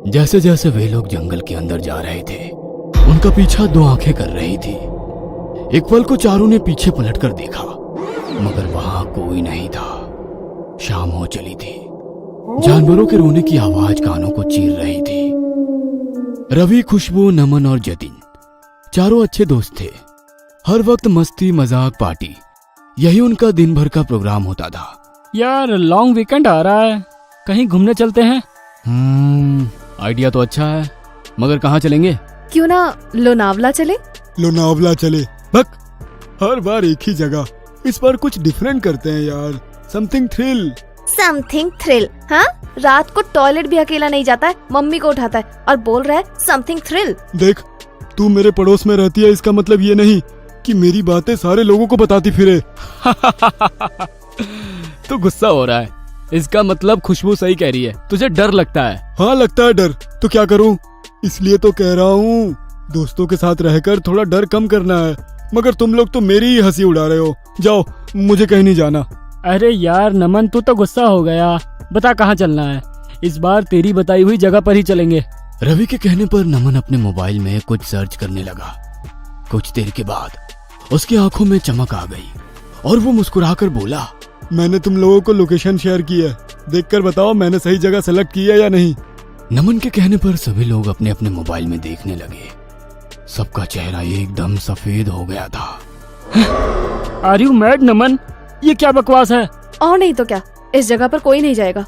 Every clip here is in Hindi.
जैसे जैसे वे लोग जंगल के अंदर जा रहे थे, उनका पीछा दो आंखें कर रही थी। एक पल को चारों ने पीछे पलटकर देखा, मगर वहां कोई नहीं था। शाम हो चली थी। जानवरों के रोने की आवाज कानों को चीर रही थी। रवि, खुशबू, नमन और जतिन चारों अच्छे दोस्त थे। हर वक्त मस्ती, मजाक, पार्टी, यही उनका दिन भर का प्रोग्राम होता था। यार लॉन्ग वीकेंड आ रहा है, कहीं घूमने चलते हैं। आइडिया तो अच्छा है, मगर कहाँ चलेंगे? क्यों ना लोनावला चले? लोनावला चले? बक, हर बार एक ही जगह। इस बार कुछ डिफरेंट करते हैं यार। Something thrill. हाँ, रात को टॉयलेट भी अकेला नहीं जाता है, मम्मी को उठाता है और बोल रहा है समथिंग थ्रिल। देख, तू मेरे पड़ोस में रहती है, इसका मतलब ये नहीं कि मेरी बातें सारे लोगों को बताती फिरे। तो गुस्सा हो रहा है, इसका मतलब खुशबू सही कह रही है, तुझे डर लगता है। हाँ, लगता है डर, तो क्या करूँ? इसलिए तो कह रहा हूँ, दोस्तों के साथ रहकर थोड़ा डर कम करना है। मगर तुम लोग तो मेरी ही हंसी उड़ा रहे हो। जाओ, मुझे कहीं नहीं जाना। अरे यार नमन, तू तो गुस्सा हो गया। बता कहाँ चलना है? इस बार तेरी बताई हुई जगह पर ही चलेंगे। रवि के कहने पर नमन अपने मोबाइल में कुछ सर्च करने लगा। कुछ देर के बाद उसकी आंखों में चमक आ गई और वो मुस्कुराकर बोला, मैंने तुम लोगों को लोकेशन शेयर की है, देखकर बताओ मैंने सही जगह सेलेक्ट की है या नहीं। नमन के कहने पर सभी लोग अपने अपने मोबाइल में देखने लगे। सबका चेहरा एकदम सफेद हो गया था। आर यू मैड नमन? ये क्या बकवास है? और नहीं तो क्या, इस जगह पर कोई नहीं जाएगा।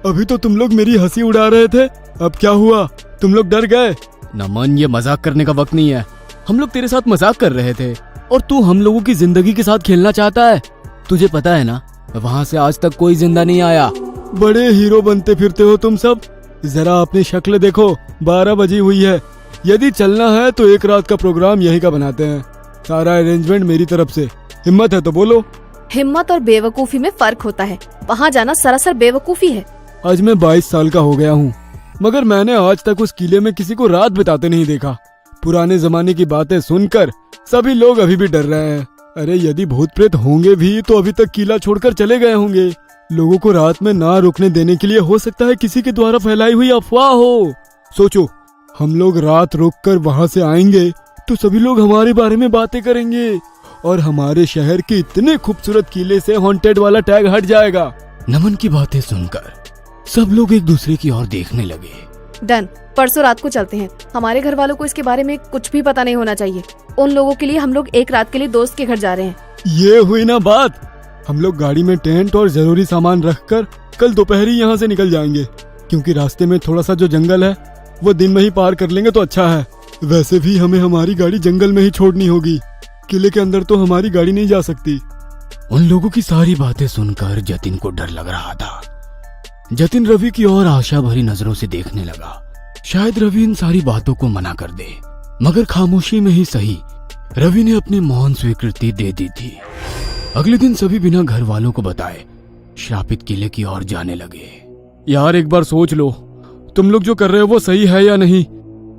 अभी तो तुम लोग मेरी हंसी उड़ा रहे थे, अब क्या हुआ? तुम लोग डर गए? नमन, ये मजाक करने का वक्त नहीं है। हम लोग तेरे साथ मजाक कर रहे थे और तू हम लोगों की जिंदगी के साथ खेलना चाहता है। तुझे पता है ना, वहाँ से आज तक कोई जिंदा नहीं आया। बड़े हीरो बनते फिरते हो तुम सब। जरा अपनी शक्ल देखो, 12 बजी हुई है। यदि चलना है तो एक रात का प्रोग्राम यहीं का बनाते हैं। सारा अरेंजमेंट मेरी तरफ से। हिम्मत है तो बोलो। हिम्मत और बेवकूफी में फर्क होता है, वहाँ जाना सरासर बेवकूफी है। आज मैं 22 साल का हो गया हूँ, मगर मैंने आज तक उस किले में किसी को रात बिताते नहीं देखा। पुराने जमाने की बातें सुनकर सभी लोग अभी भी डर रहे हैं। अरे यदि भूत प्रेत होंगे भी तो अभी तक किला छोड़कर चले गए होंगे। लोगों को रात में ना रुकने देने के लिए हो सकता है किसी के द्वारा फैलाई हुई अफवाह हो। सोचो, हम लोग रात रुककर वहाँ से आएंगे तो सभी लोग हमारे बारे में बातें करेंगे और हमारे शहर के इतने खूबसूरत किले से हॉन्टेड वाला टैग हट जाएगा। नमन की बातें सुनकर सब लोग एक दूसरे की ओर देखने लगे। डन, परसों रात को चलते हैं। हमारे घर वालों को इसके बारे में कुछ भी पता नहीं होना चाहिए। उन लोगों के लिए हम लोग एक रात के लिए दोस्त के घर जा रहे हैं। ये हुई ना बात। हम लोग गाड़ी में टेंट और जरूरी सामान रखकर कल दोपहर ही यहाँ से निकल जाएंगे, क्योंकि रास्ते में थोड़ा सा जो जंगल है वो दिन में ही पार कर लेंगे तो अच्छा है। वैसे भी हमें हमारी गाड़ी जंगल में ही छोड़नी होगी, किले के अंदर तो हमारी गाड़ी नहीं जा सकती। उन लोगों की सारी बातें सुनकर जतिन को डर लग रहा था। जतिन रवि की ओर आशा भरी नजरों से देखने लगा। शायद रवि इन सारी बातों को मना कर दे, मगर खामोशी में ही सही रवि ने अपनी मौन स्वीकृति दे दी थी। अगले दिन सभी बिना घर वालों को बताए श्रापित किले की ओर जाने लगे। यार एक बार सोच लो, तुम लोग जो कर रहे हो वो सही है या नहीं?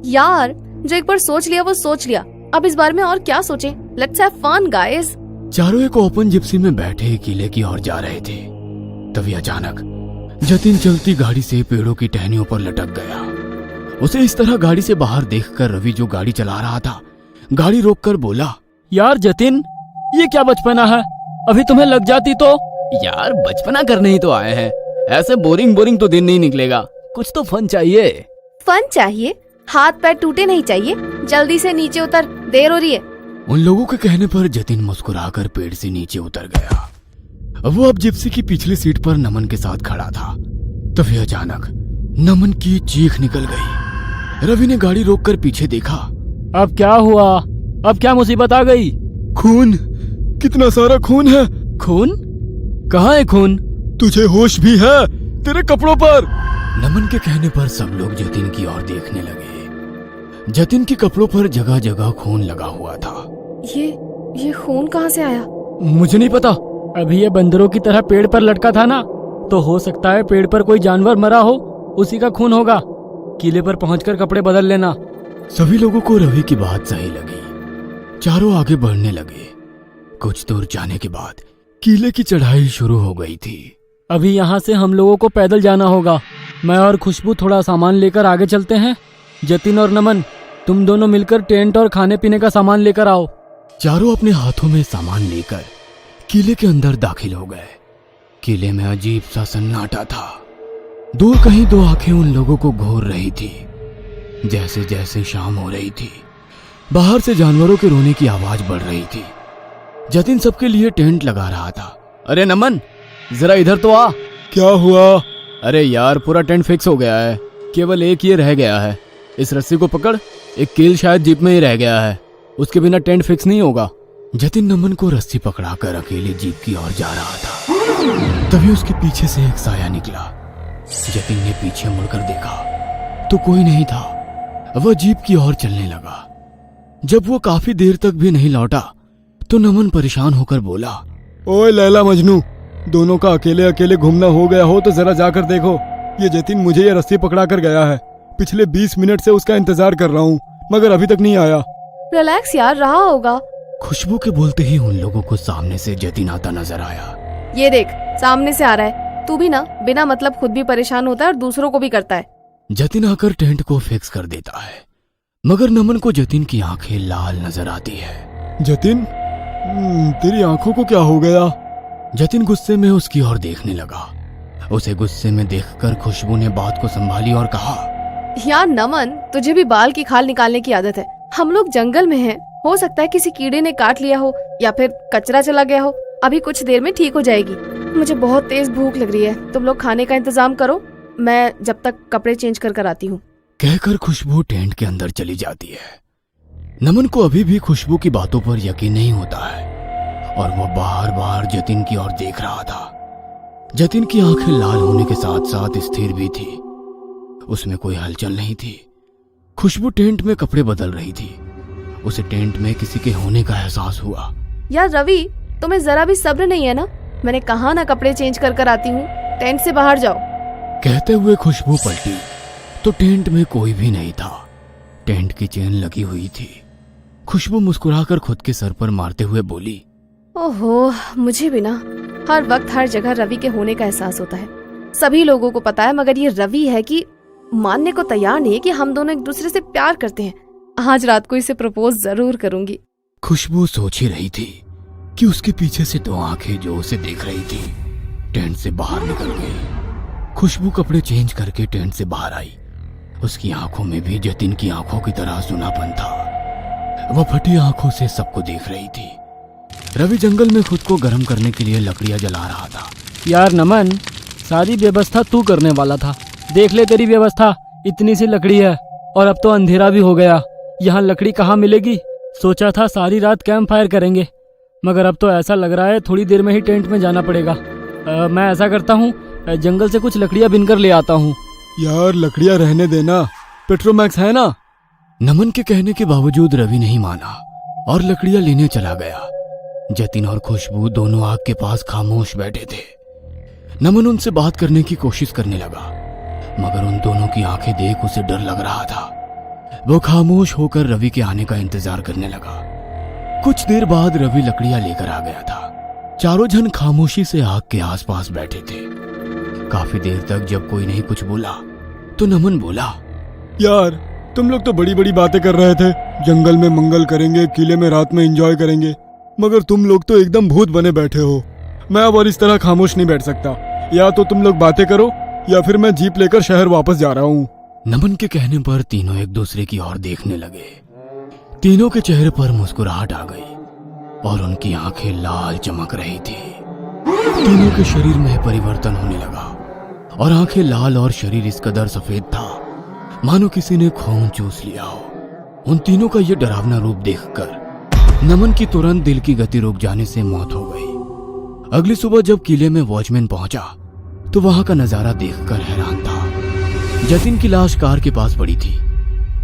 यार जो एक बार सोच लिया वो सोच लिया, अब इस बारे में और क्या सोचें? Let's have fun guys. चारों एक ओपन जिप्सी में बैठे किले की ओर जा रहे थे। तभी अचानक जतिन चलती गाड़ी से पेड़ों की टहनियों पर लटक गया। उसे इस तरह गाड़ी से बाहर देखकर रवि, जो गाड़ी चला रहा था, गाड़ी रोककर बोला, यार जतिन, ये क्या बचपना है? अभी तुम्हें लग जाती तो? यार बचपना करने ही तो आए हैं, ऐसे बोरिंग तो दिन नहीं निकलेगा, कुछ तो फन चाहिए। फन चाहिए? हाथ पैर टूटे नहीं चाहिए। जल्दी से नीचे उतर, देर हो रही है। उन लोगों के कहने पर जतिन मुस्कुराकर पेड़ से नीचे उतर गया। वो अब जिप्सी की पिछली सीट पर नमन के साथ खड़ा था। तभी अचानक नमन की चीख निकल गई। रवि ने गाड़ी रोककर पीछे देखा। अब क्या हुआ? अब क्या मुसीबत आ गई? खून, कितना सारा खून है। खून? कहाँ है खून? तुझे होश भी है? तेरे कपड़ों पर। नमन के कहने पर सब लोग जतिन की ओर देखने लगे। जतिन के कपड़ों पर जगह जगह खून लगा हुआ था। ये खून कहाँ से आया? मुझे नहीं पता। अभी ये बंदरों की तरह पेड़ पर लटका था ना, तो हो सकता है पेड़ पर कोई जानवर मरा हो, उसी का खून होगा। किले पर पहुंचकर कपड़े बदल लेना। सभी लोगों को रवि की बात सही लगी। चारों आगे बढ़ने लगे। कुछ दूर जाने के बाद किले की चढ़ाई शुरू हो गई थी। अभी यहाँ से हम लोगों को पैदल जाना होगा। मैं और खुशबू थोड़ा सामान लेकर आगे चलते हैं। जतिन और नमन, तुम दोनों मिलकर टेंट और खाने पीने का सामान लेकर आओ। चारों अपने हाथों में सामान लेकर किले के अंदर दाखिल हो गए। किले में अजीब सा सन्नाटा था। दूर कहीं दो आंखें उन लोगों को घूर रही थी। जैसे जैसे शाम हो रही थी, बाहर से जानवरों के रोने की आवाज बढ़ रही थी। जतिन सबके लिए टेंट लगा रहा था। अरे नमन, जरा इधर तो आ। क्या हुआ? अरे यार, पूरा टेंट फिक्स हो गया है, केवल एक ये रह गया है। इस रस्सी को पकड़, एक कील शायद जीप में ही रह गया है, उसके बिना टेंट फिक्स नहीं होगा। जतिन नमन को रस्सी पकड़ाकर अकेले जीप की ओर जा रहा था। तभी उसके पीछे से एक साया निकला। जतिन ने पीछे मुड़कर देखा तो कोई नहीं था। वह जीप की ओर चलने लगा। जब वो काफी देर तक भी नहीं लौटा तो नमन परेशान होकर बोला, ओए लैला मजनू, दोनों का अकेले अकेले घूमना हो गया हो तो जरा जाकर देखो। ये जतिन मुझे ये रस्सी पकड़ा कर गया है। पिछले 20 मिनट से उसका इंतजार कर रहा हूँ, मगर अभी तक नहीं आया। रिलैक्स यार, रहा होगा। खुशबू के बोलते ही उन लोगों को सामने से जतिन आता नजर आया। ये देख, सामने से आ रहा है। तू भी ना बिना मतलब खुद भी परेशान होता है और दूसरों को भी करता है। जतिन आकर टेंट को फिक्स कर देता है, मगर नमन को जतिन की आंखें लाल नजर आती है। जतिन, तेरी आंखों को क्या हो गया? जतिन गुस्से में उसकी ओर देखने लगा। उसे गुस्से में देखकर खुशबू ने बात को संभाली और कहा, यार नमन, तुझे भी बाल की खाल निकालने की आदत है। हम लोग जंगल में हैं, हो सकता है किसी कीड़े ने काट लिया हो या फिर कचरा चला गया हो। अभी कुछ देर में ठीक हो जाएगी। मुझे बहुत तेज भूख लग रही है, तुम लोग खाने का इंतजाम करो, मैं जब तक कपड़े चेंज कर आती हूँ। कहकर खुशबू टेंट के अंदर चली जाती है। नमन को अभी भी खुशबू की बातों पर यकीन नहीं होता है और वह बार बार जतिन की ओर देख रहा था। जतिन की आंखें लाल होने के साथ साथ स्थिर भी थी, उसमें कोई हलचल नहीं थी। खुशबू टेंट में कपड़े बदल रही थी। उसे टेंट में किसी के होने का एहसास हुआ। यार रवि, तुम्हें जरा भी सब्र नहीं है ना? मैंने कहा ना कपड़े चेंज कर आती हूँ, टेंट से बाहर जाओ। कहते हुए खुशबू पलटी तो टेंट में कोई भी नहीं था। टेंट की चेन लगी हुई थी। खुशबू मुस्कुराकर खुद के सर पर मारते हुए बोली, ओहो, मुझे भी ना हर वक्त हर जगह रवि के होने का एहसास होता है। सभी लोगों को पता है, मगर ये रवि है कि मानने को तैयार नहीं है कि हम दोनों एक दूसरे से प्यार करते हैं। आज रात को इसे प्रपोज जरूर करूंगी। खुशबू सोच ही रही थी कि उसके पीछे से दो आंखें जो उसे देख रही थी टेंट से बाहर निकल गई। खुशबू कपड़े चेंज करके टेंट से बाहर आई। उसकी आंखों में भी जतिन की आंखों की तरह सुनापन था। वह फटी आंखों से सबको देख रही थी। रवि जंगल में खुद को गर्म करने के लिए लकड़ियां जला रहा था। यार नमन, सारी व्यवस्था तू करने वाला था। देख ले तेरी व्यवस्था, इतनी सी लकड़ी है और अब तो अंधेरा भी हो गया। यहाँ लकड़ी कहाँ मिलेगी? सोचा था सारी रात कैंप फायर करेंगे, मगर अब तो ऐसा लग रहा है थोड़ी देर में ही टेंट में जाना पड़ेगा। मैं ऐसा करता हूँ, जंगल से कुछ लकड़ियाँ बिनकर ले आता हूँ। यार लकड़ियाँ रहने देना, पेट्रोमैक्स है ना। नमन के कहने के बावजूद रवि नहीं माना और लकड़ियां लेने चला गया। जतिन और खुशबू दोनों आग के पास खामोश बैठे थे। नमन उनसे बात करने की कोशिश करने लगा, मगर उन दोनों की आंखें देख उसे डर लग रहा था। वो खामोश होकर रवि के आने का इंतजार करने लगा। कुछ देर बाद रवि लकड़ियां लेकर आ गया था। चारों जन खामोशी से आग के आसपास बैठे थे। काफी देर तक जब कोई नहीं कुछ बोला तो नमन बोला, यार तुम लोग तो बड़ी बड़ी बातें कर रहे थे, जंगल में मंगल करेंगे, किले में रात में एंजॉय करेंगे, मगर तुम लोग तो एकदम भूत बने बैठे हो। मैं अब और इस तरह खामोश नहीं बैठ सकता। या तो तुम लोग बातें करो या फिर मैं जीप लेकर शहर वापस जा रहा हूँ। नमन के कहने पर तीनों एक दूसरे की ओर देखने लगे। तीनों के चेहरे पर मुस्कुराहट आ गई और उनकी आंखें लाल चमक रही थी। तीनों के शरीर में परिवर्तन होने लगा और आंखें लाल और शरीर इस कदर सफेद था मानो किसी ने खून चूस लिया हो। उन तीनों का ये डरावना रूप देखकर नमन की तुरंत दिल की गति रुक जाने से मौत हो गई। अगली सुबह जब किले में वॉचमैन पहुंचा तो वहां का नजारा देखकर हैरान था। जतिन की लाश कार के पास पड़ी थी।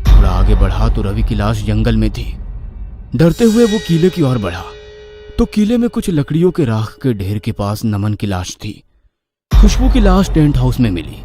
थोड़ा आगे बढ़ा तो रवि की लाश जंगल में थी। डरते हुए वो किले की ओर बढ़ा तो किले में कुछ लकड़ियों के राख के ढेर के पास नमन की लाश थी। खुशबू की लाश टेंट हाउस में मिली।